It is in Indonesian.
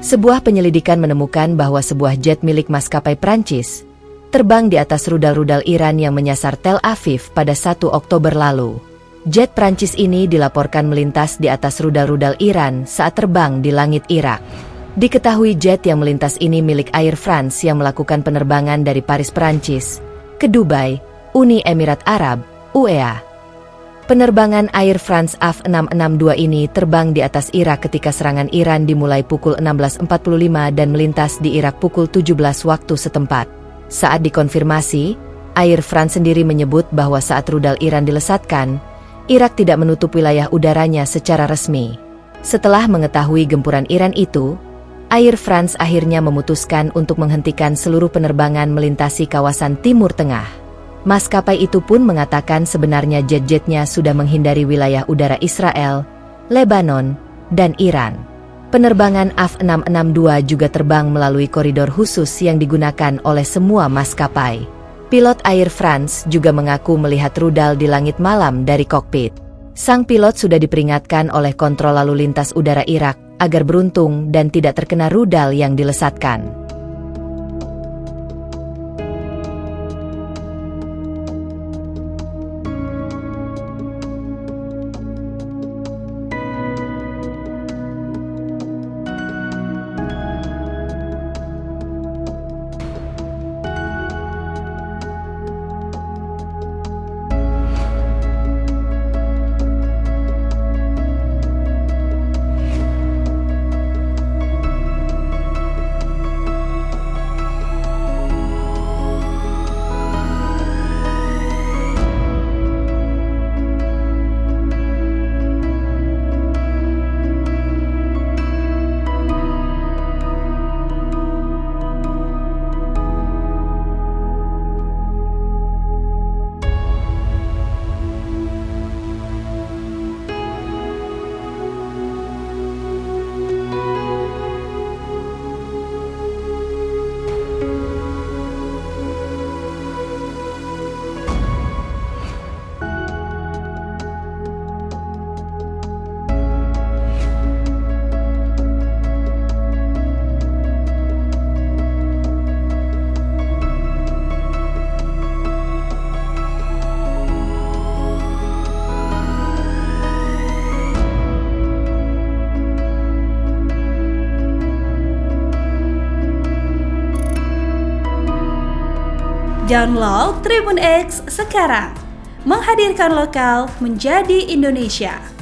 Sebuah penyelidikan menemukan bahwa sebuah jet milik maskapai Prancis terbang di atas rudal-rudal Iran yang menyasar Tel Aviv pada 1 Oktober lalu. Jet Prancis ini dilaporkan melintas di atas rudal-rudal Iran saat terbang di langit Irak. Diketahui jet yang melintas ini milik Air France yang melakukan penerbangan dari Paris, Prancis, ke Dubai, Uni Emirat Arab, UEA. Penerbangan Air France AF662 ini terbang di atas Irak ketika serangan Iran dimulai pukul 16.45 dan melintas di Irak pukul 17 waktu setempat. Saat dikonfirmasi, Air France sendiri menyebut bahwa saat rudal Iran dilesatkan, Irak tidak menutup wilayah udaranya secara resmi. Setelah mengetahui gempuran Iran itu, Air France akhirnya memutuskan untuk menghentikan seluruh penerbangan melintasi kawasan Timur Tengah. Maskapai itu pun mengatakan sebenarnya jet-jetnya sudah menghindari wilayah udara Israel, Lebanon, dan Iran. Penerbangan AF662 juga terbang melalui koridor khusus yang digunakan oleh semua maskapai. Pilot Air France juga mengaku melihat rudal di langit malam dari kokpit. Sang pilot sudah diperingatkan oleh kontrol lalu lintas udara Irak agar beruntung dan tidak terkena rudal yang dilesatkan. Download Tribun X sekarang, menghadirkan lokal menjadi Indonesia.